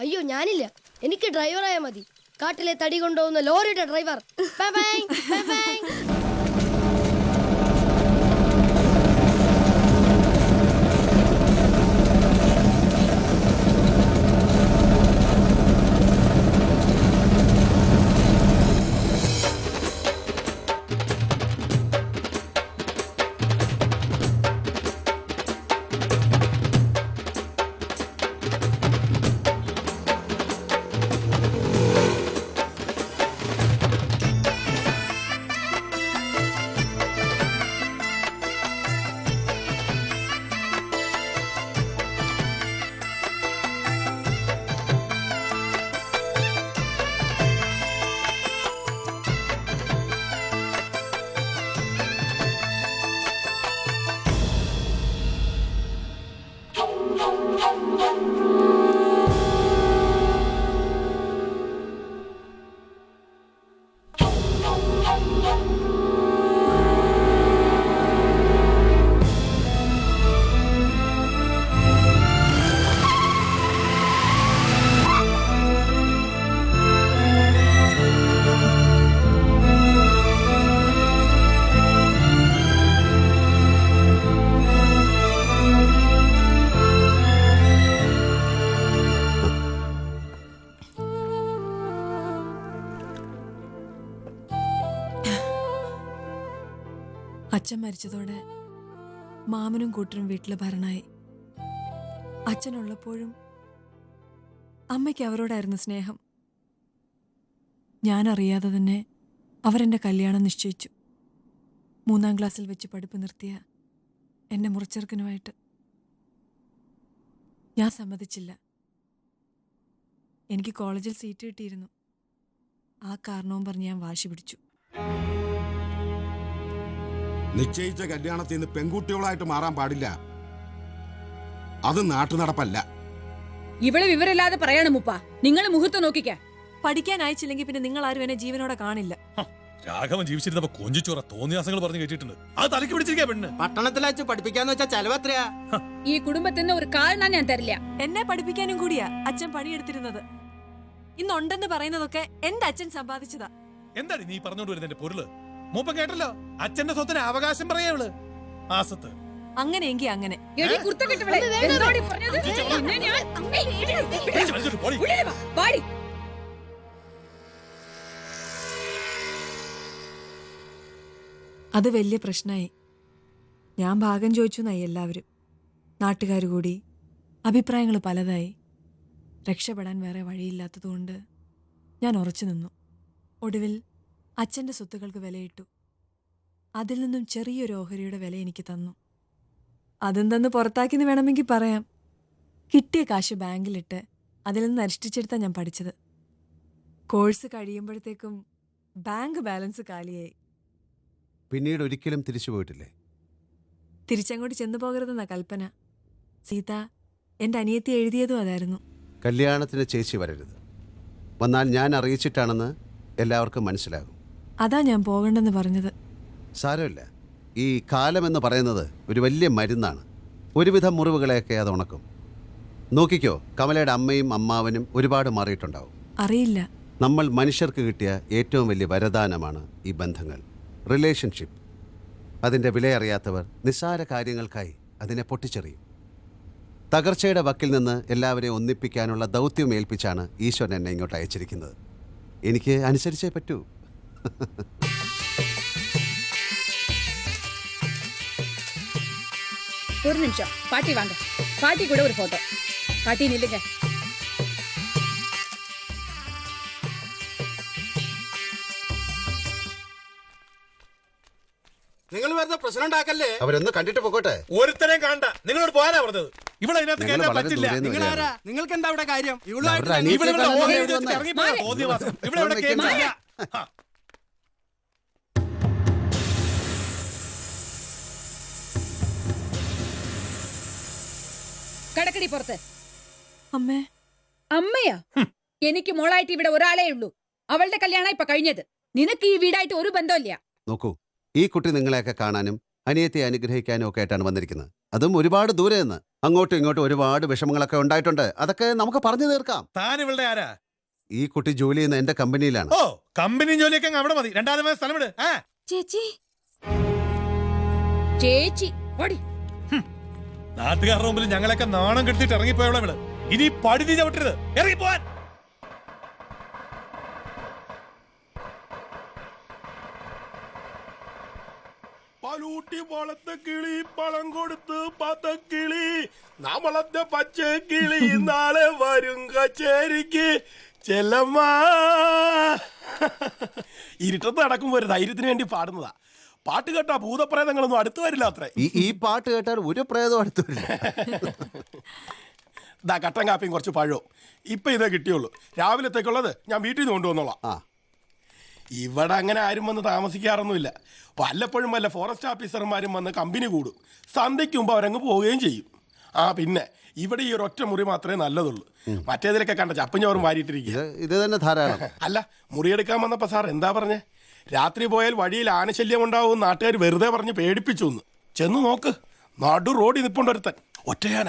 അയ്യോ, ഞാനില്ല. എനിക്ക് ഡ്രൈവറായാ മതി. കാട്ടിലെ തടി കൊണ്ടുപോകുന്ന ലോറിയുടെ driver. Bye bye bye bye. അച്ഛൻ മരിച്ചതോടെ മാമനും കൂട്ടരും വീട്ടിൽ ഭരണായി. അച്ഛനുള്ളപ്പോഴും അമ്മയ്ക്ക് അവരോടായിരുന്നു സ്നേഹം. ഞാനറിയാതെ തന്നെ അവരെൻ്റെ കല്യാണം നിശ്ചയിച്ചു. 3-ാം ക്ലാസ്സിൽ വെച്ച് പഠിപ്പ് നിർത്തിയ എന്നെ മുറിച്ചെറുക്കനുമായിട്ട്. ഞാൻ സമ്മതിച്ചില്ല. എനിക്ക് കോളേജിൽ സീറ്റ് കിട്ടിയിരുന്നു. ആ കാരണവും പറഞ്ഞ് ഞാൻ വാശി പിടിച്ചു. നിശ്ചയിച്ച കല്യാണത്തിൽ നിന്ന് പെൺകുട്ടികളായിട്ട് മാറാൻ പാടില്ല. അത് നാട്ടുനടപ്പല്ല. ഇവിടെ വിവരമില്ലാതെ പറയണം മുപ്പ. നിങ്ങൾ മുഹൂർത്തം നോക്കിക്ക. പഠിക്കാൻ അയച്ചില്ലെങ്കിൽ പിന്നെ നിങ്ങൾ ആരും എന്നെ ജീവനോടെ കാണില്ല. രാഘവൻ ജീവിച്ചിരുന്നപ്പോ കൊഞ്ചിച്ചോറ തോന്നിയാസങ്ങൾ പറഞ്ഞു കേട്ടിട്ടുണ്ട്. അത് തലക്ക് പിടിച്ചിരിക്കാ പെണ്ണ്. പട്ടണത്തിൽ അയച്ച് പഠിപ്പിക്കാന്ന് വെച്ചാൽ ചെലവ് എത്രയാ? ഈ കുടുംബത്തിന് ഒരു കാരണം ഞാൻ തരില്ല. എന്നെ പഠിപ്പിക്കാനും കൂടിയാ അച്ഛൻ പണിയെടുത്തിരുന്നത്. ഇന്നുണ്ടെന്ന് പറയുന്നതൊക്കെ എന്റെ അച്ഛൻ സമ്പാദിച്ചതാ. എന്താണ് നീ പറഞ്ഞോണ്ട് വരുന്നതിന്റെ പൊരുള്? മൂപ്പം കേട്ടല്ലോ, അച്ഛന്റെ സ്വത്തിന് അവകാശം പറയാവള്. ആസത്ത് അങ്ങനെയെങ്കിൽ അങ്ങനെ. അത് വലിയ പ്രശ്നമായി. ഞാൻ ഭാഗം ചോദിച്ചു എന്നായി എല്ലാവരും. നാട്ടുകാർ കൂടി അഭിപ്രായങ്ങൾ പലതായി. രക്ഷപ്പെടാൻ വേറെ വഴിയില്ലാത്തതുകൊണ്ട് ഞാൻ ഉറച്ചു നിന്നു. ഒടുവിൽ അച്ഛൻ്റെ സ്വത്തുക്കൾക്ക് വിലയിട്ടു. അതിൽ നിന്നും ചെറിയൊരു ഓഹരിയുടെ വില എനിക്ക് തന്നു. അതും തന്ന് പുറത്താക്കിന്ന് വേണമെങ്കിൽ പറയാം. കിട്ടിയ കാശ് ബാങ്കിലിട്ട് അതിൽ നിന്ന് അരിഷ്ടിച്ചെടുത്താണ് ഞാൻ പഠിച്ചത്. കോഴ്സ് കഴിയുമ്പോഴത്തേക്കും ബാങ്ക് ബാലൻസ് കാലിയായി. പിന്നീട് ഒരിക്കലും തിരിച്ചു പോയിട്ടില്ലേ? തിരിച്ചങ്ങോട്ട് ചെന്നു പോകരുതെന്ന കൽപ്പന. സീത എൻ്റെ അനിയത്തി എഴുതിയതും അതായിരുന്നു. കല്യാണത്തിന് ചേച്ചി വരരുത്. വന്നാൽ ഞാൻ അറിയിച്ചിട്ടാണെന്ന് എല്ലാവർക്കും മനസ്സിലാകും. അതാ ഞാൻ പോകണ്ടെന്ന് പറഞ്ഞത്. സാരമില്ല. ഈ കാലമെന്ന് പറയുന്നത് ഒരു വലിയ മരുന്നാണ്. ഒരുവിധം മുറിവുകളെയൊക്കെ അത് ഉണക്കും. നോക്കിക്കോ, കമലയുടെ അമ്മയും അമ്മാവനും ഒരുപാട് മാറിയിട്ടുണ്ടാവും. അറിയില്ല. നമ്മൾ മനുഷ്യർക്ക് കിട്ടിയ ഏറ്റവും വലിയ വരദാനമാണ് ഈ ബന്ധങ്ങൾ, റിലേഷൻഷിപ്പ്. അതിൻ്റെ വിലയറിയാത്തവർ നിസ്സാര കാര്യങ്ങൾക്കായി അതിനെ പൊട്ടിച്ചെറിയും. തകർച്ചയുടെ വക്കിൽ നിന്ന് എല്ലാവരെയും ഒന്നിപ്പിക്കാനുള്ള ദൗത്യം ഏൽപ്പിച്ചാണ് ഈശ്വരൻ എന്നെ ഇങ്ങോട്ട് അയച്ചിരിക്കുന്നത്. എനിക്ക് അനുസരിച്ചേ പറ്റൂ. ஒரு நிமிஷம் பாட்டி வாங்க. பாட்டி கூட ஒரு போட்டோ. பாட்டி நில்லுங்க. നിങ്ങൾ വെറുതെ പ്രശ്നം ഉണ്ടാക്കല്ലേ. അവരൊന്ന് കണ്ടിട്ട് പോകട്ടെ. ഒരുത്തനെയും കാണണ്ട. നിങ്ങളോട് പോകാനാ പറഞ്ഞത്. ഇവിടെ അതിനകത്ത് കയറ്റാൻ പറ്റില്ല. നിങ്ങൾക്ക് എന്താ ഇവിടെ കാര്യം? ഇവിടെ ഇറങ്ങിപ്പോയാ തോന്നിയവാസം. ഇവിടെ ഇവിടെ കേട്ടില്ല. കടക്കടി പുറത്ത്. അമ്മേ. അമ്മയാ? എനിക്ക് മോളായിട്ട് ഇവിടെ ഒരാളേ ഉള്ളൂ. അവളുടെ കല്യാണം ഇപ്പൊ കഴിഞ്ഞത്. നിനക്ക് ഈ വീടായിട്ട് ഒരു ബന്ധമില്ല. നോക്കൂ, ഈ കുട്ടി നിങ്ങളെയൊക്കെ കാണാനും അനിയത്തെ അനുഗ്രഹിക്കാനും ഒക്കെ ആയിട്ടാണ് വന്നിരിക്കുന്നത്. അതും ഒരുപാട് ദൂരെ നിന്ന്. അങ്ങോട്ടും ഇങ്ങോട്ടും ഒരുപാട് വിഷമങ്ങളൊക്കെ ഉണ്ടായിട്ടുണ്ട്. അതൊക്കെ നമുക്ക് പറഞ്ഞു തീർക്കാം. താൻ ഇവളുടെ ആരാ? ഈ കുട്ടി ജോലി ചെയ്യുന്ന എന്റെ കമ്പനിയിലാണ്. ഓ, കമ്പനി ജോലിയൊക്കെ അവിടെ മതി. രണ്ടാമത് സ്ഥലം വിട്. ചേച്ചി ചേച്ചി ഓടി. നാട്ടുകാരുടെ മുമ്പിൽ ഞങ്ങളൊക്കെ നാണം കെടുത്തിട്ട് ഇറങ്ങിപ്പോയവളെ വിട്. ഇനി പടുതി ചവിട്ടരുത്. ഇറങ്ങിപ്പോവാൻ. പാലൂട്ടി വളർത്ത കിളി പളം കൊടുത്ത് പാത്ത കിളി നമ്മളത്തെ പച്ച കിളി നാളെ വരും കച്ചേരിക്ക് ചെല്ലമ്മ. ഇരുട്ടത്ത് നടക്കുമ്പോ ഒരു ധൈര്യത്തിന് വേണ്ടി പാടുന്നതാ. പാട്ട് കേട്ടാ ഭൂതപ്രേതങ്ങളൊന്നും അടുത്ത് വരില്ല അത്രേ. ഈ പാട്ട് കേട്ടാൽ ഒരു പ്രേതം അടുത്ത് വരില്ല. ദാ കട്ടൻ കാപ്പിയും കുറച്ച് പഴവും ഇപ്പൊ ഇതേ കിട്ടിയുള്ളൂ. രാവിലത്തേക്കുള്ളത് ഞാൻ വീട്ടിൽ നിന്ന് കൊണ്ടുവന്നോളാം. ഇവിടെ അങ്ങനെ ആരും വന്ന് താമസിക്കാറൊന്നുമില്ല. വല്ലപ്പോഴും വല്ല ഫോറസ്റ്റ് ഓഫീസർമാരും വന്ന് കമ്പനി കൂടും. സന്ധ്യയ്ക്ക് മുമ്പ് അവരങ്ങ് പോവുകയും ചെയ്യും. പിന്നെ ഇവിടെ ഈ ഒരൊറ്റ മുറി മാത്രമേ നല്ലതുള്ളൂ. മറ്റേതിലൊക്കെ കണ്ട ചപ്പും ചോറും വാരിയിട്ടിരിക്കുക. ഇത് തന്നെ ധാരാളം. അല്ല, മുറിയെടുക്കാൻ വന്നപ്പോ സാർ എന്താ പറഞ്ഞേ? രാത്രി പോയാൽ വഴിയിൽ ആനശല്യം ഉണ്ടാവും നാട്ടുകാർ വെറുതെ പറഞ്ഞ് പേടിപ്പിച്ചു. ചെന്ന് നോക്ക്, നടു റോഡിൽ നിൽപ്പുണ്ടൊരുത്തൻ. ഒറ്റയാന.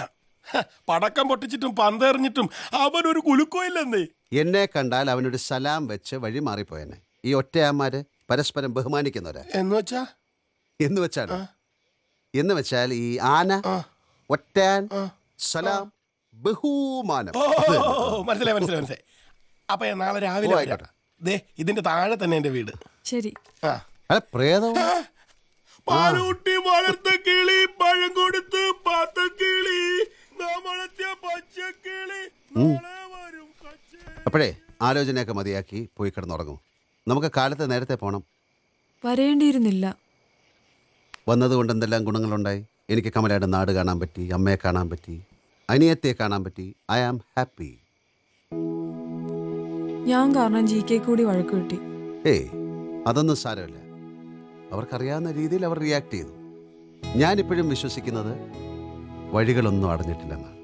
പടക്കം പൊട്ടിച്ചിട്ടും പന്തെറിഞ്ഞിട്ടും അവനൊരു കുലുക്കമില്ലെന്നേ. എന്നെ കണ്ടാൽ അവനൊരു സലാം വെച്ച് വഴി മാറിപ്പോയനെ. ഈ ഒറ്റയാന്മാര് പരസ്പരം ബഹുമാനിക്കുന്നവരാ. എന്ന് വെച്ചാൽ ഈ ആന, ഒറ്റാൻ, സലാം, ബഹുമാനം. മനസ്സിലായി മനസ്സിലായി മനസ്സിലായി. അപ്പൊ നാളെ രാവിലെ ഇതിന്റെ താഴെ തന്നെ എന്റെ വീട്. ശരി. പ്രേതം പാലൂട്ടി വളർത്ത കിളി പഴം കൊടുത്ത് പാത്ത കിളി നമ്മളെത്തിയ പച്ചക്കിളി. അപ്പോഴേ ആലോചനയൊക്കെ മതിയാക്കി പോയി കിടന്നുറങ്ങും. നമുക്ക് കാലത്ത് നേരത്തെ പോകണം. വരേണ്ടിയിരുന്നില്ല. വന്നതുകൊണ്ട് എന്തെല്ലാം ഗുണങ്ങളുണ്ടായി. എനിക്ക് കമലയുടെ നാട് കാണാൻ പറ്റി, അമ്മയെ കാണാൻ പറ്റി, അനിയത്തെ കാണാൻ പറ്റി. I am happy. ഞാൻ കാരണം GK കൂടി വഴക്ക് കിട്ടി. ഏയ് അതൊന്നും സാരമില്ല. അവർക്കറിയാവുന്ന രീതിയിൽ അവർ റിയാക്ട് ചെയ്തു. ഞാനിപ്പോഴും വിശ്വസിക്കുന്നത് വഴികളൊന്നും അടഞ്ഞിട്ടില്ലെന്നാണ്.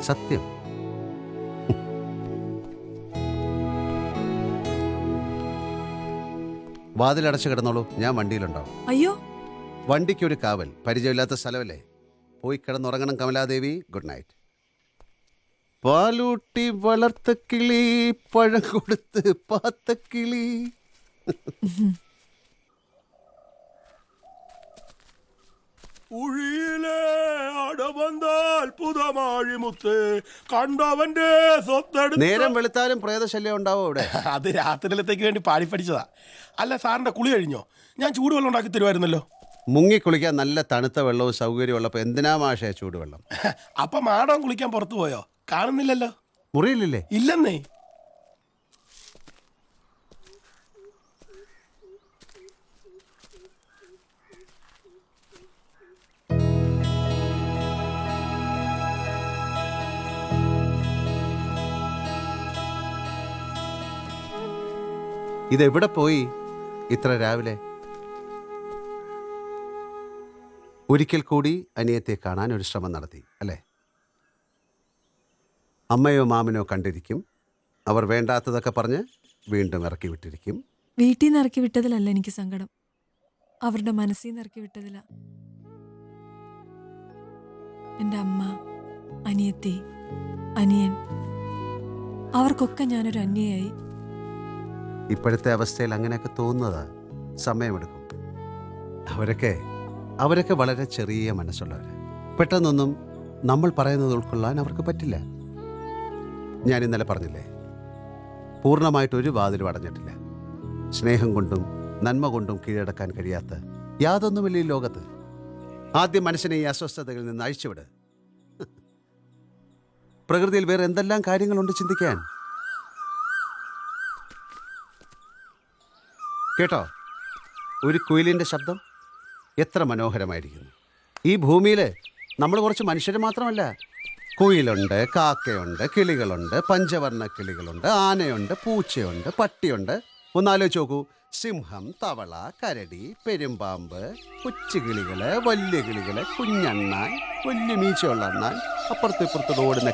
സത്യം. വാതിലടച്ചു കിടന്നോളൂ, ഞാൻ വണ്ടിയിലുണ്ടാവും. അയ്യോ, വണ്ടിക്കൊരു കാവൽ. പരിചയമില്ലാത്ത സ്ഥലമല്ലേ. പോയി കിടന്നുറങ്ങണം കമലാദേവി. Good night. പാലൂട്ടി വളർത്ത കിളി പഴം കൊടുത്ത് പാത്ത കിളി. ഉഴിയിലെ അടവന്ത അത്ഭുതമാഴിമുത്ത് കണ്ടവന്റെ സ്വത്തെടുത്ത്. നേരം വെളുത്താലും പ്രേതശല്യം ഉണ്ടാവും അവിടെ. അത് രാത്രിയിലത്തേക്ക് വേണ്ടി പാടി പഠിച്ചതാ. അല്ല, സാറിന്റെ കുളി കഴിഞ്ഞോ? ഞാൻ ചൂടുവെള്ളം ഉണ്ടാക്കി തരുമായിരുന്നല്ലോ. മുങ്ങിക്കുളിക്കാൻ നല്ല തണുത്ത വെള്ളവും സൗകര്യമുള്ളപ്പോൾ എന്തിനാ മാഷേ ചൂടുവെള്ളം? അപ്പൊ മാടം കുളിക്കാൻ പുറത്തു പോയോ? കാണുന്നില്ലല്ലോ. മുറിയിലില്ലേ? ഇല്ലെന്നേ. ഇതെവിടെ പോയി ഇത്ര രാവിലെ? ഒരിക്കൽ കൂടി അനിയത്തെ കാണാൻ ഒരു ശ്രമം നടത്തി അല്ലേ? അമ്മയോ മാമനോ കണ്ടിരിക്കും. അവർ വേണ്ടാത്തതൊക്കെ പറഞ്ഞ് വീണ്ടും ഇറക്കി വിട്ടിരിക്കും. വീട്ടിൽ നിന്ന് ഇറക്കി വിട്ടതിലല്ല എനിക്ക് സങ്കടം, അവരുടെ മനസ്സിൽ നിന്ന് ഇറക്കി വിട്ടതില. എൻ്റെ അമ്മ, അനിയത്തി, അനിയൻ, അവർക്കൊക്കെ ഞാനൊരു അന്യയായി. ഇപ്പോഴത്തെ അവസ്ഥയിൽ അങ്ങനെയൊക്കെ തോന്നുന്നതാ. സമയമെടുക്കും. അവരൊക്കെ വളരെ ചെറിയ മനസ്സുള്ളവർ. പെട്ടെന്നൊന്നും നമ്മൾ പറയുന്നത് ഉൾക്കൊള്ളാൻ അവർക്ക് പറ്റില്ല. ഞാൻ ഇന്നലെ പറഞ്ഞില്ലേ, പൂർണ്ണമായിട്ടൊരു വാതിലും അടഞ്ഞിട്ടില്ല. സ്നേഹം കൊണ്ടും നന്മ കൊണ്ടും കീഴടക്കാൻ കഴിയാത്ത യാതൊന്നുമില്ല ഈ ലോകത്ത്. ആദ്യം മനുഷ്യനെ ഈ അസ്വസ്ഥതകളിൽ നിന്ന് അഴിച്ചുവിട്. പ്രകൃതിയിൽ വേറെ എന്തെല്ലാം കാര്യങ്ങളുണ്ട് ചിന്തിക്കാൻ. കേട്ടോ ഒരു കുയിലിൻ്റെ ശബ്ദം? എത്ര മനോഹരമായിരിക്കുന്നു. ഈ ഭൂമിയിൽ നമ്മൾ കുറച്ച് മനുഷ്യർ മാത്രമല്ല. കുയിലുണ്ട്, കാക്കയുണ്ട്, കിളികളുണ്ട്, പഞ്ചവർണ്ണ കിളികളുണ്ട്, ആനയുണ്ട്, പൂച്ചയുണ്ട്, പട്ടിയുണ്ട്. ഒന്നാലോചിച്ച് നോക്കൂ. സിംഹം, തവള, കരടി, പെരുമ്പാമ്പ്, കൊച്ചുകിളികള്, വലിയ കിളികള്, കുഞ്ഞണ്ണാൻ, വലിയ മീച്ചയുള്ള അണ്ണാൻ, അപ്പുറത്തും ഇപ്പുറത്തും ഓടുന്ന